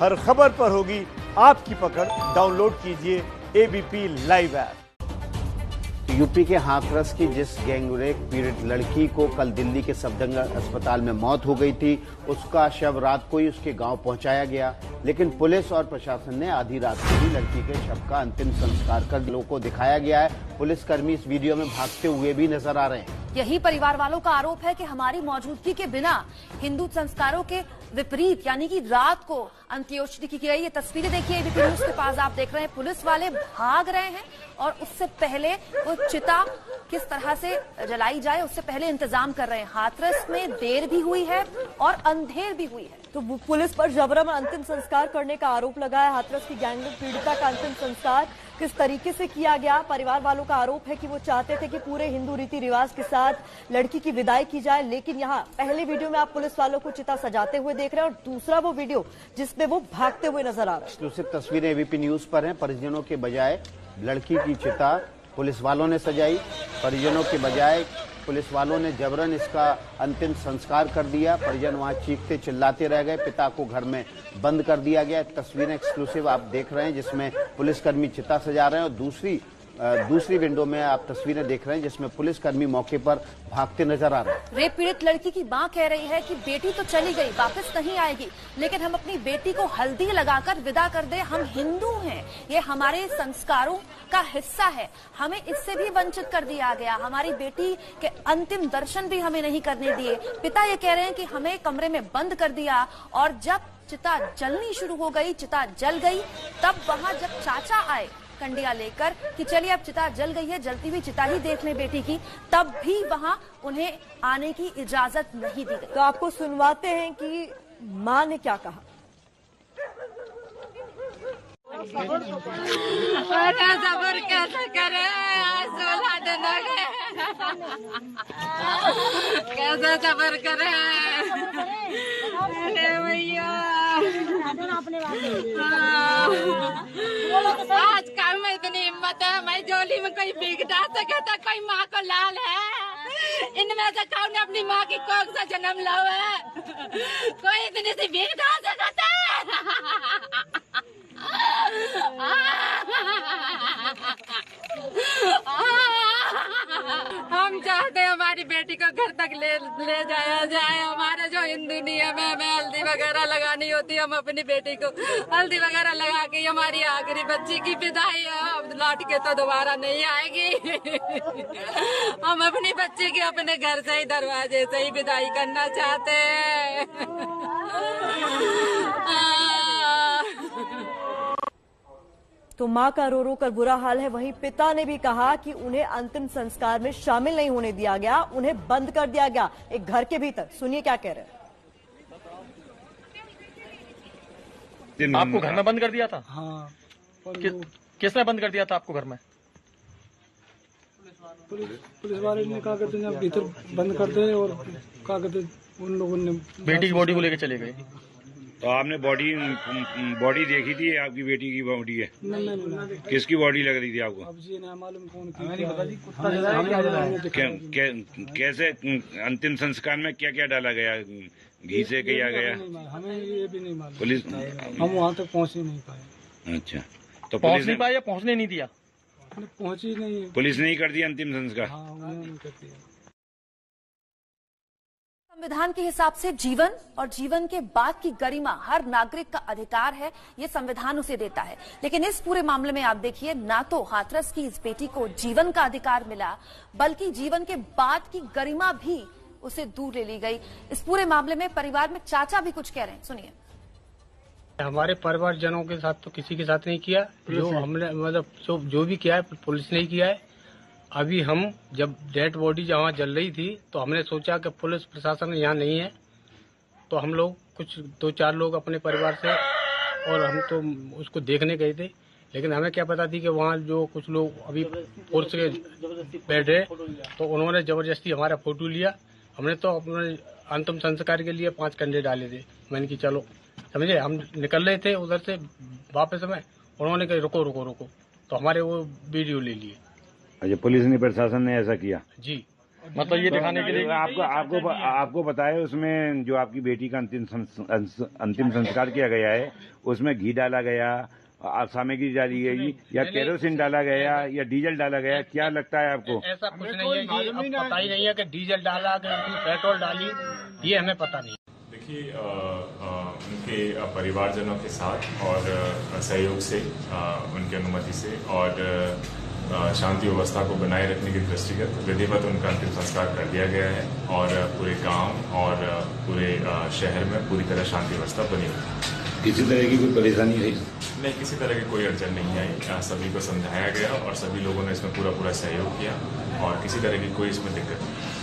हर खबर पर होगी आपकी पकड़। डाउनलोड कीजिए एबीपी लाइव ऐप। यूपी के हाथरस की जिस गैंगरेप पीड़ित लड़की को कल दिल्ली के सफदरजंग अस्पताल में मौत हो गई थी, उसका शव रात को ही उसके गांव पहुंचाया गया। लेकिन पुलिस और प्रशासन ने आधी रात को ही लड़की के शव का अंतिम संस्कार कर लोगों को दिखाया गया है। पुलिसकर्मी इस वीडियो में भागते हुए भी नजर आ रहे हैं। यही परिवार वालों का आरोप है कि हमारी मौजूदगी के बिना हिंदू संस्कारों के विपरीत यानी कि रात को अंत्योष्टि की गई। ये तस्वीरें देखिए एबीपी न्यूज के पास आप देख रहे हैं, पुलिस वाले भाग रहे हैं और उससे पहले वो चिता किस तरह से जलाई जाए उससे पहले इंतजाम कर रहे हैं। हाथरस में देर भी हुई है और अंधेर भी हुई है। तो पुलिस पर जबरन अंतिम संस्कार करने का आरोप लगा है। हाथरस की गैंगरेप पीड़िता का अंतिम संस्कार किस तरीके से किया गया, परिवार वालों का आरोप है कि वो चाहते थे कि पूरे हिंदू रीति रिवाज के साथ लड़की की विदाई की जाए। लेकिन यहाँ पहले वीडियो में आप पुलिस वालों को चिता सजाते हुए देख रहे हैं और दूसरा वो वीडियो जिसमें वो भागते हुए नजर आ रहे हैं। एक्सक्लूसिव तस्वीरें एबीपी न्यूज पर हैं। परिजनों के बजाय लड़की की चिता पुलिस वालों ने सजाई, परिजनों के बजाय पुलिस वालों ने जबरन इसका अंतिम संस्कार कर दिया। परिजन वहां चीखते चिल्लाते रह गए, पिता को घर में बंद कर दिया गया। तस्वीरें एक्सक्लूसिव आप देख रहे हैं जिसमें पुलिसकर्मी चिता सजा रहे हैं और दूसरी विंडो में आप तस्वीरें देख रहे हैं जिसमें पुलिसकर्मी मौके पर भागते नजर आ रहे हैं। रेप पीड़ित लड़की की मां कह रही है कि बेटी तो चली गई, वापस नहीं आएगी, लेकिन हम अपनी बेटी को हल्दी लगाकर विदा कर दे। हम हिंदू हैं, ये हमारे संस्कारों का हिस्सा है, हमें इससे भी वंचित कर दिया गया। हमारी बेटी के अंतिम दर्शन भी हमें नहीं करने दिए। पिता ये कह रहे हैं कि हमें कमरे में बंद कर दिया और जब चिता जलनी शुरू हो गई, चिता जल गई, तब वहां जब चाचा आए कंडिया लेकर कि चलिए अब चिता जल गई है, जलती हुई चिता ही देख लें बेटी की, तब भी वहां उन्हें आने की इजाजत नहीं दी गई। तो आपको सुनवाते हैं कि मां ने क्या कहा। सबर कैसे करे, 16 दिन हो गए, कैसे सबर करे भैया। आज काम में इतनी हिम्मत है, मैं झोली में कोई भीख डाल सके तो कोई माँ को लाल है। इनमें से कौन ने अपनी माँ की कोख से जन्म लो है, कोई इतनी सी भीख डाल सकता है। हम चाहते हैं हमारी बेटी को घर तक ले जाया जाए। हमारा जो हिंदू नियम है, हमें हल्दी वगैरह लगानी होती है, हम अपनी बेटी को हल्दी वगैरह लगा के हमारी आखिरी बच्ची की विदाई है। अब लौट के तो दोबारा नहीं आएगी। हम अपनी बच्ची की अपने घर से ही दरवाजे से ही विदाई करना चाहते हैं। तो मां का रो रो कर बुरा हाल है। वहीं पिता ने भी कहा कि उन्हें अंतिम संस्कार में शामिल नहीं होने दिया गया, उन्हें बंद कर दिया गया एक घर के भीतर। सुनिए क्या कह रहे हैं। आपको घर में बंद कर दिया था? हाँ। किसने बंद कर दिया था आपको घर में? पुलिस वाले ने कहा कहते हैं भीतर बंद कर दे और कहा कहते उन लोगों ने बेटी की बॉडी को लेकर चले गए। तो आपने बॉडी देखी थी? आपकी बेटी की बॉडी है? नहीं। किसकी बॉडी लग रही थी आपको? अब जी नहीं मालूम कौन की। कैसे अंतिम संस्कार में क्या क्या डाला गया? घी से किया गया? हमें ये भी नहीं मालूम। पुलिस हम वहाँ तक पहुँच ही नहीं पाए। अच्छा, तो पहुँच नहीं पाया या पहुँचने नहीं दिया? पहुँची नहीं। पुलिस नहीं कर दिया अंतिम संस्कार? हाँ, उन्होंने कर दिया। संविधान के हिसाब से जीवन और जीवन के बाद की गरिमा हर नागरिक का अधिकार है, ये संविधान उसे देता है। लेकिन इस पूरे मामले में आप देखिए, ना तो हाथरस की इस बेटी को जीवन का अधिकार मिला, बल्कि जीवन के बाद की गरिमा भी उसे दूर ले ली गई। इस पूरे मामले में परिवार में चाचा भी कुछ कह रहे हैं, सुनिए। हमारे परिवारजनों के साथ तो किसी के साथ नहीं किया, जो हमने मतलब जो भी किया है पुलिस ने ही किया है। अभी हम जब डेड बॉडी जहाँ जल रही थी तो हमने सोचा कि पुलिस प्रशासन यहाँ नहीं है, तो हम लोग कुछ 2-4 लोग अपने परिवार से और हम तो उसको देखने गए थे। लेकिन हमें क्या पता थी कि वहाँ जो कुछ लोग अभी फोर्स के बैठे तो उन्होंने जबरदस्ती हमारा फोटो लिया। हमने तो अपने अंतिम संस्कार के लिए 5 कंधे डाले थे। मैंने कि चलो, समझे, हम निकल रहे थे उधर से वापस में, उन्होंने कहा रुको रुको रुको, तो हमारे वो वीडियो ले लिए। अच्छा, पुलिस ने प्रशासन ने ऐसा किया? जी। मतलब ये दिखाने के लिए आपको बताया उसमें जो आपकी बेटी का अंतिम संस्कार किया गया है उसमें घी डाला गया, सामग्री डाली गई या केरोसिन डाला गया या डीजल डाला गया, क्या लगता है आपको? ऐसा कुछ नहीं है जी, अब पता ही नहीं है कि डीजल डाला कि पेट्रोल डाली, ये हमें पता नहीं। देखिए, उनके परिवारजनों के साथ और सहयोग से, उनकी अनुमति से और शांति व्यवस्था को बनाए रखने की दृष्टिगत विधिवत उनका अंतिम संस्कार कर दिया गया है और पूरे गांव और पूरे शहर में पूरी तरह शांति व्यवस्था बनी हुई। किसी तरह की कोई परेशानी आई? नहीं, किसी तरह की कोई अड़चन नहीं आई। सभी को समझाया गया और सभी लोगों ने इसमें पूरा सहयोग किया और किसी तरह की कोई इसमें दिक्कत नहीं।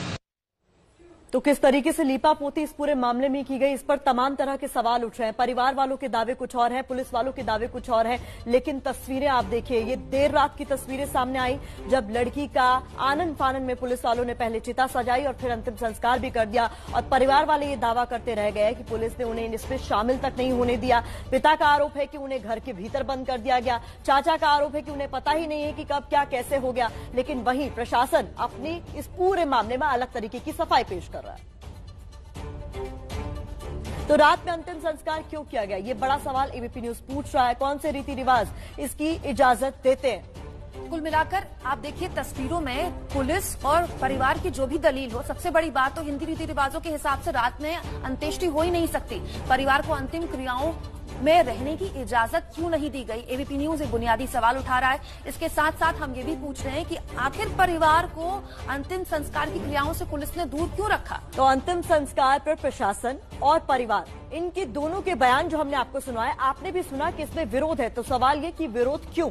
तो किस तरीके से लीपापोती इस पूरे मामले में की गई, इस पर तमाम तरह के सवाल उठ रहे हैं। परिवार वालों के दावे कुछ और हैं, पुलिस वालों के दावे कुछ और हैं, लेकिन तस्वीरें आप देखिए, ये देर रात की तस्वीरें सामने आई जब लड़की का आनन फानन में पुलिस वालों ने पहले चिता सजाई और फिर अंतिम संस्कार भी कर दिया और परिवार वाले ये दावा करते रह गए कि पुलिस ने उन्हें इसमें शामिल तक नहीं होने दिया। पिता का आरोप है कि उन्हें घर के भीतर बंद कर दिया गया, चाचा का आरोप है कि उन्हें पता ही नहीं है कि कब क्या कैसे हो गया, लेकिन वहीं प्रशासन अपनी इस पूरे मामले में अलग तरीके की सफाई पेश कर रहा है। तो रात में अंतिम संस्कार क्यों किया गया, ये बड़ा सवाल एबीपी न्यूज पूछ रहा है। कौन से रीति रिवाज इसकी इजाजत देते हैं? कुल मिलाकर आप देखिए तस्वीरों में पुलिस और परिवार की जो भी दलील हो, सबसे बड़ी बात तो हिंदी रीति रिवाजों के हिसाब से रात में अंत्येष्टि हो ही नहीं सकती। परिवार को अंतिम क्रियाओं में रहने की इजाजत क्यों नहीं दी गई? एबीपी न्यूज एक बुनियादी सवाल उठा रहा है। इसके साथ साथ हम ये भी पूछ रहे हैं कि आखिर परिवार को अंतिम संस्कार की क्रियाओं से पुलिस ने दूर क्यों रखा? तो अंतिम संस्कार पर प्रशासन और परिवार, इनके दोनों के बयान जो हमने आपको सुनाए, आपने भी सुना कि इसमें विरोध है। तो सवाल ये कि विरोध क्यों?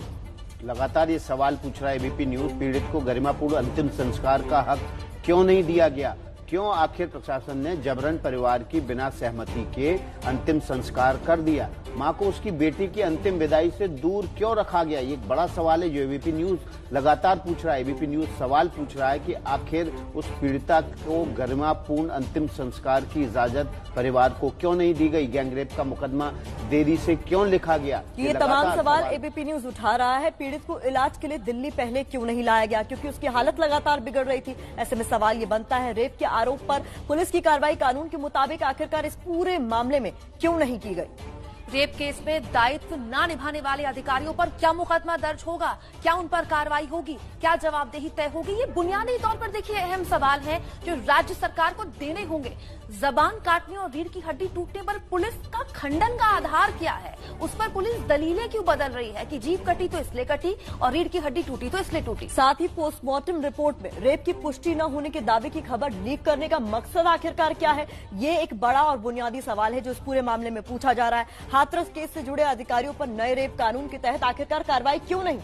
लगातार ये सवाल पूछ रहा है एबीपी न्यूज, पीड़ित को गरिमापूर्ण अंतिम संस्कार का हक क्यों नहीं दिया गया? क्यों आखिर प्रशासन ने जबरन परिवार की बिना सहमति के अंतिम संस्कार कर दिया? मां को उसकी बेटी की अंतिम विदाई से दूर क्यों रखा गया? ये एक बड़ा सवाल है जो एबीपी न्यूज लगातार पूछ रहा है। एबीपी न्यूज सवाल पूछ रहा है कि आखिर उस पीड़िता को गरिमापूर्ण अंतिम संस्कार की इजाजत परिवार को क्यों नहीं दी गई? गैंगरेप का मुकदमा देरी से क्यों लिखा गया? ये तमाम सवाल एबीपी न्यूज उठा रहा है। पीड़ित को इलाज के लिए दिल्ली पहले क्यों नहीं लाया गया? क्योंकि उसकी हालत लगातार बिगड़ रही थी। ऐसे में सवाल ये बनता है, रेप के आरोप पर पुलिस की कार्रवाई कानून के मुताबिक आखिरकार इस पूरे मामले में क्यों नहीं की गई? रेप केस में दायित्व न निभाने वाले अधिकारियों पर क्या मुकदमा दर्ज होगा? क्या उन पर कार्रवाई होगी? क्या जवाबदेही तय होगी? ये बुनियादी तौर पर देखिए अहम सवाल है जो राज्य सरकार को देने होंगे। जबान काटने और रीढ़ की हड्डी टूटने पर पुलिस का खंडन का आधार क्या है? उस पर पुलिस दलीलें क्यों बदल रही है कि जीभ कटी तो इसलिए कटी और रीढ़ की हड्डी टूटी तो इसलिए टूटी? साथ ही पोस्टमार्टम रिपोर्ट में रेप की पुष्टि न होने के दावे की खबर लीक करने का मकसद आखिरकार क्या है? ये एक बड़ा और बुनियादी सवाल है जो इस पूरे मामले में पूछा जा रहा है। हाथरस केस से जुड़े अधिकारियों पर नए रेप कानून के तहत आखिरकार कार्रवाई क्यों नहीं?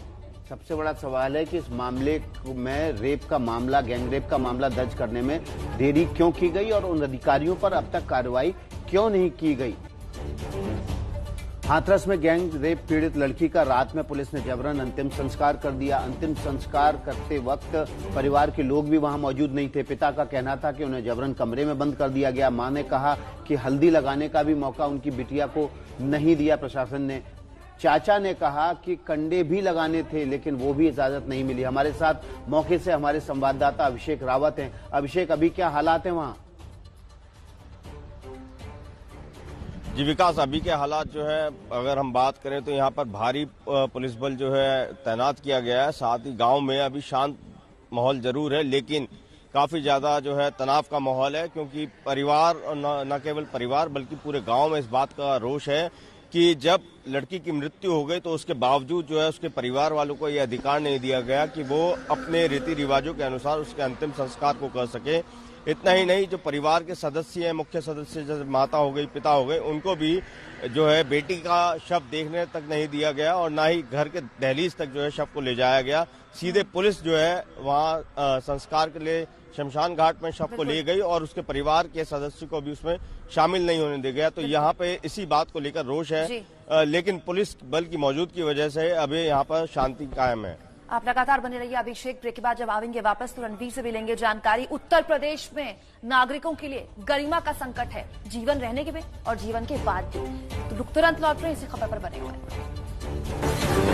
सबसे बड़ा सवाल है कि इस मामले में रेप का मामला, गैंगरेप का मामला दर्ज करने में देरी क्यों की गई और उन अधिकारियों पर अब तक कार्रवाई क्यों नहीं की गई? हाथरस में गैंग रेप पीड़ित लड़की का रात में पुलिस ने जबरन अंतिम संस्कार कर दिया। अंतिम संस्कार करते वक्त परिवार के लोग भी वहां मौजूद नहीं थे। पिता का कहना था कि उन्हें जबरन कमरे में बंद कर दिया गया। मां ने कहा कि हल्दी लगाने का भी मौका उनकी बिटिया को नहीं दिया प्रशासन ने। चाचा ने कहा कि कंडे भी लगाने थे लेकिन वो भी इजाजत नहीं मिली। हमारे साथ मौके से हमारे संवाददाता अभिषेक रावत हैं। अभिषेक, अभी क्या हालात हैं वहां? जी विकास, अभी के हालात जो है अगर हम बात करें तो यहाँ पर भारी पुलिस बल जो है तैनात किया गया है। साथ ही गांव में अभी शांत माहौल जरूर है लेकिन काफी ज्यादा जो है तनाव का माहौल है, क्योंकि परिवार न केवल परिवार बल्कि पूरे गांव में इस बात का रोष है कि जब लड़की की मृत्यु हो गई तो उसके बावजूद जो है उसके परिवार वालों को यह अधिकार नहीं दिया गया कि वो अपने रीति रिवाजों के अनुसार उसके अंतिम संस्कार को कर सके। इतना ही नहीं, जो परिवार के सदस्य हैं, मुख्य सदस्य जैसे माता हो गई, पिता हो गए, उनको भी जो है बेटी का शव देखने तक नहीं दिया गया और ना ही घर के दहलीज तक जो है शव को ले जाया गया। सीधे पुलिस जो है वहाँ संस्कार के लिए शमशान घाट में शव को ले गई और उसके परिवार के सदस्य को भी उसमें शामिल नहीं होने दिया गया। तो यहाँ पे इसी बात को लेकर रोष है, लेकिन पुलिस बल की मौजूदगी की वजह से अभी यहाँ पर शांति कायम है। आप लगातार बने रहिए। अभिषेक, ब्रेक के बाद जब आवेंगे वापस तो रणवीर से भी लेंगे जानकारी। उत्तर प्रदेश में नागरिकों के लिए गरिमा का संकट है, जीवन रहने के में और जीवन के बाद भी। तो तुरंत लौट रहे इसी खबर पर बने हुए हैं।